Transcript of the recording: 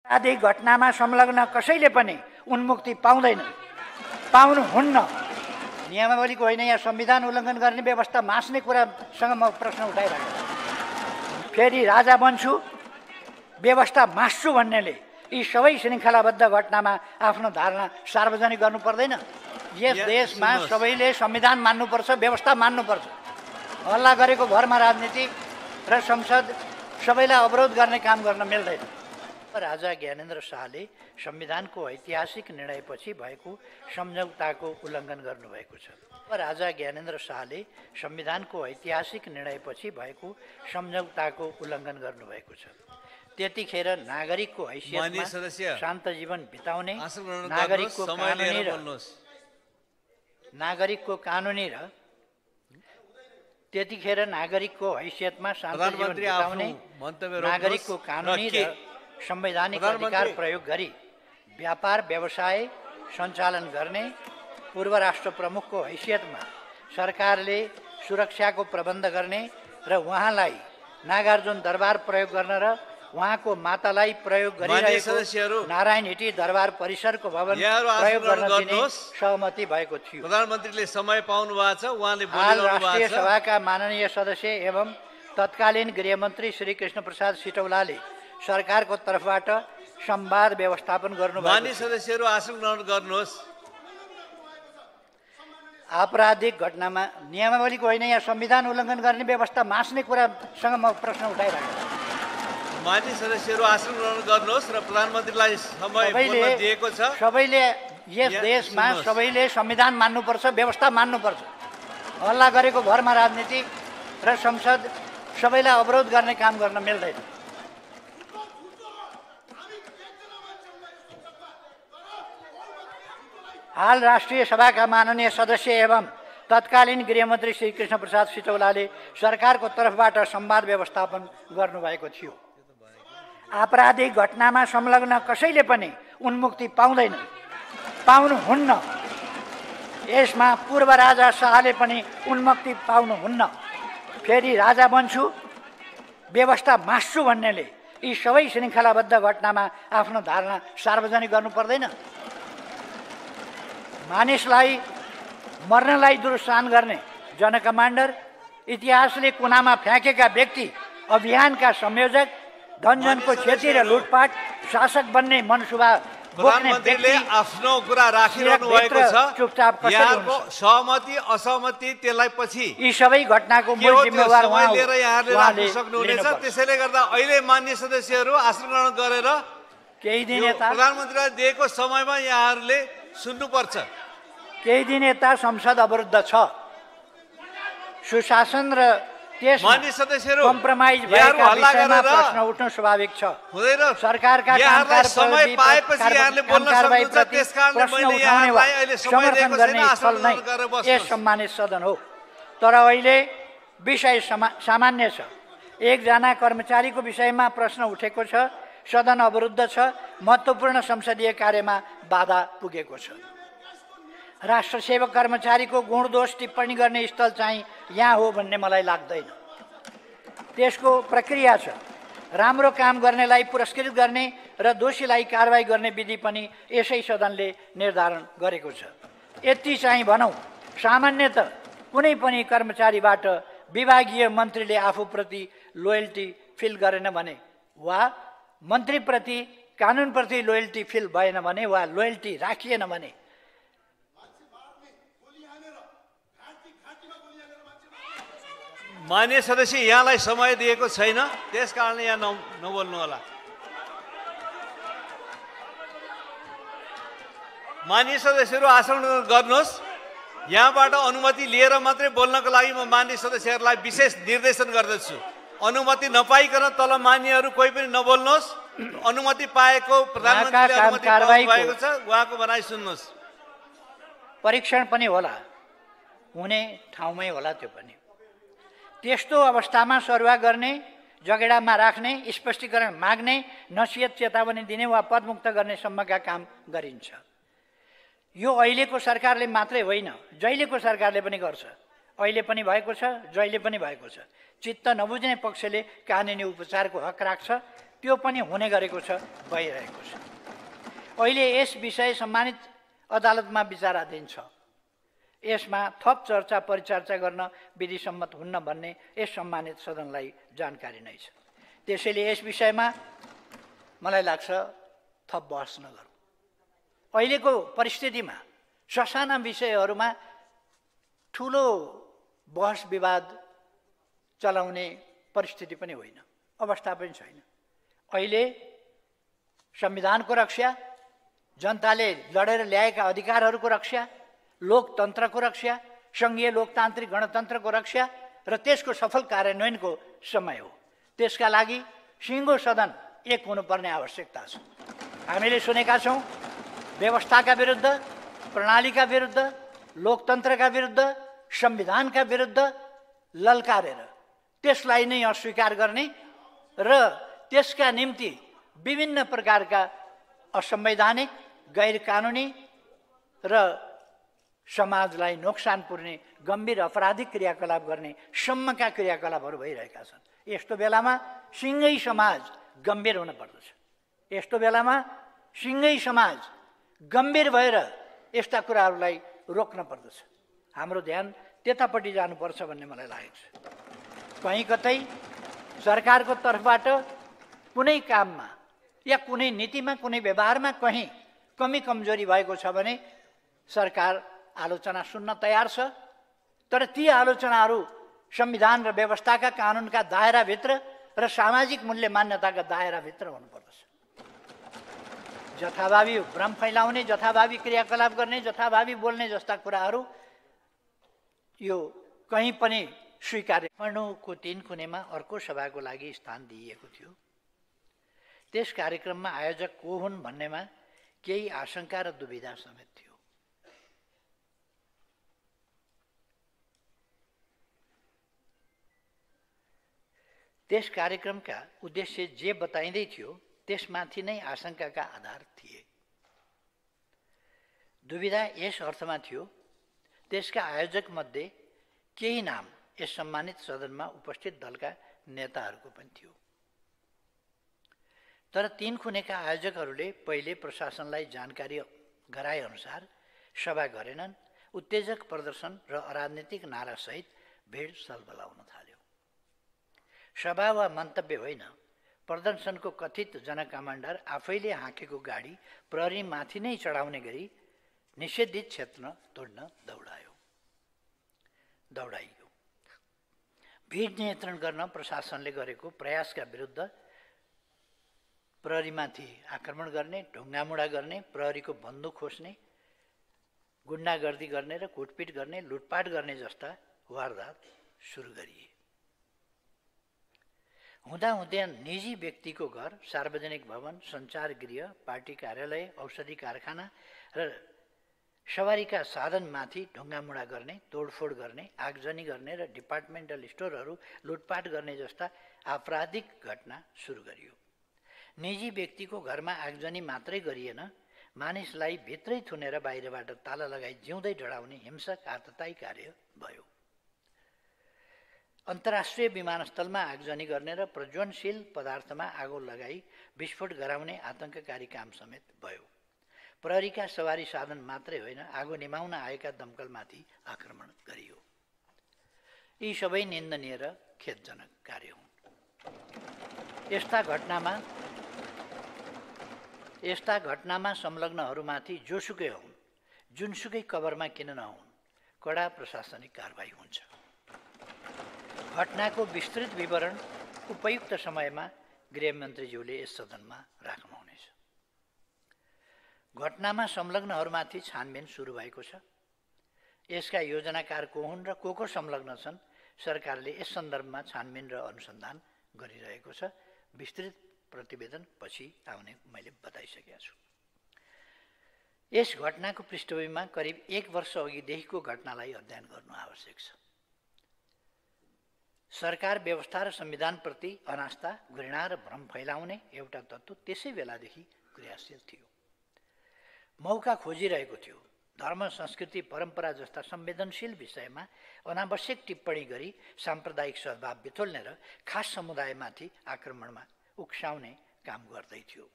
आदि घटनामा संलग्न कसैले पनि उन्मुक्ति पाउँदैन, पाउनुहुन्न। नियमावलीको होइन, यहाँ संविधान उल्लङ्घन गर्ने व्यवस्था मास्ने कुरासँग म प्रश्न उठाइरहेको छु। फेरि राजा बन्छु, व्यवस्था मास्छु भन्नेले यी सबै श्रृङ्खलाबद्ध घटनामा आफ्नो धारणा सार्वजनिक गर्नु पर्दैन? यस देशमा सबैले संविधान मान्नुपर्छ, व्यवस्था मान्नुपर्छ। हल्ला गरेको भरमा राजनीति र संसद सबैलाई अवरोध गर्ने काम गर्न मिल्दैन। राजा ज्ञानेन्द्र शाहले संविधानको ऐतिहासिक निर्णयपछि भएको सम्झौताको उल्लङ्घन गर्नुभएको छ। राजा ज्ञानेन्द्र शाहले संविधानको ऐतिहासिक निर्णयपछि भएको सम्झौताको उल्लङ्घन गर्नुभएको छ। त्यतिखेर नागरिकको हैसियतमा शान्त जीवन बिताउने, नागरिकको कानुनी र त्यतिखेर नागरिकको हैसियतमा शान्त जीवन बिताउने, नागरिकको कानुनी र संवैधानिक अधिकार प्रयोग गरी व्यापार व्यवसाय सञ्चालन गर्ने, पूर्व राष्ट्र प्रमुखको हैसियतमा सरकारले सुरक्षाको प्रबन्ध गर्ने र उहाँलाई नागार्जुन दरबार प्रयोग गर्न र उहाँको मातालाई प्रयोग गरिरहेको नारायण हिटी दरबार परिसरको भवन प्रयोग गर्न दिने सहमति भएको थियो। प्रधानमन्त्रीले समय पाउनु भएको छ, उहाँले हाल राष्ट्रिय सभाका माननीय सदस्य एवं तत्कालीन गृहमन्त्री श्री कृष्ण प्रसाद सिटौलाले सरकारको तर्फबाट संवाद व्यवस्थापन गर्नुभयो। माननीय सदस्यहरू आसन ग्रहण गर्नुहोस्। आपराधिक घटनामा नियमावलीको होइन, यहाँ संविधान उल्लङ्घन गर्ने व्यवस्था मास्ने कुरासँग म प्रश्न उठाइरहेको छु। माननीय सदस्यहरू आसन ग्रहण गर्नुहोस् र प्रधानमन्त्रीलाई समय बोल्न दिएको छ। सबैले यस देशमा सबैले संविधान मान्नुपर्छ, व्यवस्था मान्नुपर्छ। हल्ला गरेको भरमा राजनीति र संसद सबैलाई अवरोध गर्ने काम गर्न मिल्दैन। हाल राष्ट्रिय सभाका माननीय सदस्य एवं तत्कालीन गृहमन्त्री श्री कृष्ण प्रसाद सिटौलाले सरकारको तर्फबाट संवाद व्यवस्थापन गर्नुभएको थियो। आपराधिक घटनामा संलग्न कसैले पनि उन्मुक्ति पाउँदैन, पाउनुहुन्न। यसमा पूर्व राजा शाहले पनि उन्मुक्ति पाउनुहुन्न। फेरि राजा बन्छु, व्यवस्था मास्छु भन्नेले यी सबै श्रृङ्खलाबद्ध घटनामा आफ्नो धारणा सार्वजनिक गर्नु पर्दैन? मानिसलाई मर्नलाई दुरुत्साहन गर्ने जनकमान्डर, इतिहासले कुनामा फ्याँकेका व्यक्ति, अभियानका संयोजक, धनजनको क्षति र लुटपाट, शासक बन्ने मनसुबा बोक्ने व्यक्ति आफ्नो कुरा राखिरहनु भएको छ। चुपचाप यहाँको सहमति असहमति त्यसलाई पछि यी सबै घटनाको मूल जिम्मेवार उहाँ लिएर यहाँले राख्न सक्नुहुनेछ। त्यसैले गर्दा अहिले माननीय सदस्यहरू आसन ग्रहण गरेर केही दिन यता प्रधानमन्त्रीलाई दिएको समयमा यहाँहरूले सुन्नुपर्छ। केही दिन यता संसद अवरुद्ध छ। सुशासन र माननीय सदस्यहरू कम्प्रोमाइज भएका विषयमा प्रश्न उठ्नु स्वाभाविक छ। हुँदैन। सरकारका यहाँहरूलाई समय पाएपछि यहाँले बोल्न सक्नुहुन्छ, त्यसकारणले मैले यहाँलाई अहिले समय दिएको छैन। आसन ग्रहण गरेर बस्नुहोस्। यस सम्मानित सदन हो, तर अहिले विषय सामान्य छ। एकजना कर्मचारीको विषयमा प्रश्न उठेको छ, सदन अवरुद्ध छ, महत्त्वपूर्ण संसदीय कार्यमा बाधा पुगेको छ। राष्ट्रसेवक कर्मचारीको गुणदोष टिप्पणी गर्ने स्थल चाहिँ यहाँ हो भन्ने मलाई लाग्दैन। त्यसको प्रक्रिया छ। राम्रो काम गर्नेलाई पुरस्कृत गर्ने र दोषीलाई कारवाही गर्ने विधि पनि यसै सदनले निर्धारण गरेको छ। यति चाहिँ भनौँ, सामान्यतः कुनै पनि कर्मचारीबाट विभागीय मन्त्रीले आफूप्रति लोयल्टी फिल गरेन भने वा मन्त्रीप्रति कानुनप्रति लोयल्टी फिल भएन भने वा लोयल्टी राखिएन भने माननीय सदस्य यहाँलाई समय दिएको छैन, त्यसकारणले यहाँ नबोल्नु होला। माननीय सदस्यहरू आसन गर्नुहोस्। यहाँबाट अनुमति लिएर मात्रै बोल्नको लागि म माननीय सदस्यहरूलाई विशेष निर्देशन गर्दछु। अनुमति नपाइकन तल मान्यहरू कोही पनि नबोल्नुहोस्। अनुमति पाएको प्रधानमन्त्रीले अनुमति पाउनुभएको छ, उहाँको भनाइ सुन्नुहोस्। परीक्षण पनि होला, हुने ठाउँमै होला। त्यो पनि त्यस्तो अवस्थामा सरुवा गर्ने, जगेडामा राख्ने, स्पष्टीकरण माग्ने, नसिहत चेतावनी दिने वा पदमुक्त गर्ने सम्मका काम गरिन्छ। यो अहिलेको सरकारले मात्रै होइन, जहिलेको सरकारले पनि गर्छ। अहिले पनि भएको छ, जहिले पनि भएको छ। चित्त नबुझ्ने पक्षले कानुनी उपचारको हक राख्छ। त्यो पनि हुने गरेको छ, भइरहेको छ। अहिले यस विषय सम्मानित अदालतमा विचाराधीन छ। यसमा थप चर्चा परिचर्चा गर्न विधिसम्मत हुन्न भन्ने यस सम्मानित सदनलाई जानकारी नै छ। त्यसैले यस विषयमा मलाई लाग्छ थप बहस नगरौँ। अहिलेको परिस्थितिमा ससाना विषयहरूमा ठुलो बहस विवाद चलाउने परिस्थिति पनि होइन, अवस्था पनि छैन। अहिले संविधानको रक्षा, जनताले लडेर ल्याएका अधिकारहरूको रक्षा, लोकतन्त्रको रक्षा, सङ्घीय लोकतान्त्रिक गणतन्त्रको रक्षा र त्यसको सफल कार्यान्वयनको समय हो। त्यसका लागि सिङ्गो सदन एक हुनुपर्ने आवश्यकता छ। हामीले सुनेका छौँ व्यवस्थाका विरुद्ध, प्रणालीका विरुद्ध, लोकतन्त्रका विरुद्ध, संविधानका विरुद्ध ललकारेर त्यसलाई नै अस्वीकार गर्ने र त्यसका निम्ति विभिन्न प्रकारका असंवैधानिक, गैर कानुनी र समाजलाई नोक्सान पुर्ने गम्भीर अपराधिक क्रियाकलाप गर्ने सम्मका क्रियाकलापहरू भइरहेका छन्। यस्तो बेलामा सिङ्गै समाज गम्भीर हुन पर्दछ। यस्तो बेलामा सिङ्गै समाज गम्भीर भएर यस्ता कुराहरूलाई रोक्न पर्दछ। हाम्रो ध्यान त्यतापट्टि जानुपर्छ भन्ने मलाई लागेको छ। कहीँ कतै सरकारको तर्फबाट कुनै काममा या कुनै नीतिमा, कुनै व्यवहारमा कहीँ कमी कमजोरी भएको छ भने सरकार आलोचना सुन्न तयार छ। तर ती आलोचनाहरू संविधान र व्यवस्थाका कानुनका दायराभित्र र सामाजिक मूल्य मान्यताका दायराभित्र हुनुपर्दछ। जथाभावी भ्रम फैलाउने, जथाभावी क्रियाकलाप गर्ने, जथाभावी बोल्ने जस्ता कुराहरू यो कहीँ पनि स्वीकार्य। काठमाडौँको 3 कुनेमा अर्को सभाको लागि स्थान दिइएको थियो। त्यस कार्यक्रममा आयोजक को हुन् भन्नेमा केही आशंका र दुविधा समेत थियो। त्यस कार्यक्रमका उद्देश्य जे बताइँदै थियो त्यसमाथि नै आशंकाका आधार थिए। दुविधा यस अर्थमा थियो, त्यसका आयोजक मध्ये केही नाम यस सम्मानित सदनमा उपस्थित दलका नेताहरूको पनि थियो। तर 3 कुनेका आयोजकहरूले पहिले प्रशासनलाई जानकारी गराएअनुसार सभा गरेनन्। उत्तेजक प्रदर्शन र अराजनीतिक नारासहित भिड सलबलाउन थाल्यो। सभा वा मन्तव्य होइन, प्रदर्शनको कथित जनकमान्डर आफैले हाँकेको गाडी प्रहरीमाथि नै चढाउने गरी निषेधित क्षेत्र तोड्न दौडाइयो। भिड नियन्त्रण गर्न प्रशासनले गरेको प्रयासका विरुद्ध प्रहरीमाथि आक्रमण गर्ने, ढुङ्गामुढा गर्ने, प्रहरीको बन्दुक खोज्ने, गुण्डागर्दी गर्ने र कुटपिट गर्ने, लुटपाट गर्ने जस्ता वारदात सुरु गरिए। हुँदाहुँदै निजी व्यक्तिको घर, सार्वजनिक भवन, सञ्चार गृह, पार्टी कार्यालय, औषधि कारखाना र सवारीका साधनमाथि ढुङ्गामुढा गर्ने, तोडफोड गर्ने, आगजनी गर्ने र डिपार्टमेन्टल स्टोरहरू लुटपाट गर्ने जस्ता आपराधिक घटना सुरु गरियो। निजी व्यक्तिको घरमा आगजनी मात्रै गरिएन, मानिसलाई भित्रै थुनेर बाहिरबाट ताला लगाई जिउँदै डढाउने हिंसक आततायी कार्य भयो। अन्तर्राष्ट्रिय विमानस्थलमा आगजनी गर्ने र प्रज्वलनशील पदार्थमा आगो लगाई विस्फोट गराउने आतंककारी काम समेत भयो। प्रहरीका सवारी साधन मात्रै होइन, आगो निभाउन आएका दमकलमाथि आक्रमण गरियो। यी सबै निन्दनीय र खेदजनक कार्य हुन्। यस्ता घटनामा संलग्नहरूमाथि जोसुकै हुन्, जुनसुकै कभरमा किन नहुन्, कडा प्रशासनिक कारबाही हुन्छ। घटनाको विस्तृत विवरण उपयुक्त समयमा गृहमन्त्रीज्यूले यस सदनमा राख्नुहुनेछ। घटनामा संलग्नहरूमाथि छानबिन सुरु भएको छ। यसका योजनाकार को हुन् र को संलग्न छन्, सरकारले यस सन्दर्भमा छानबिन र अनुसन्धान गरिरहेको छ। विस्तृत प्रतिवेदन पछि आउने मैले बताइसकेको छु। यस घटनाको पृष्ठभूमिमा करिब 1 वर्ष अघिदेखिको घटनालाई अध्ययन गर्नु आवश्यक छ। सरकार व्यवस्था र संविधानप्रति अनास्था, घृणा र भ्रम फैलाउने एउटा तत्त्व त्यसै बेलादेखि क्रियाशील थियो। मौका खोजिरहेको थियो। धर्म, संस्कृति, परम्परा जस्ता संवेदनशील विषयमा अनावश्यक टिप्पणी गरी साम्प्रदायिक सद्भाव बिथोल्ने र खास समुदायमाथि आक्रमणमा उक्साउने काम गर्दै थियो।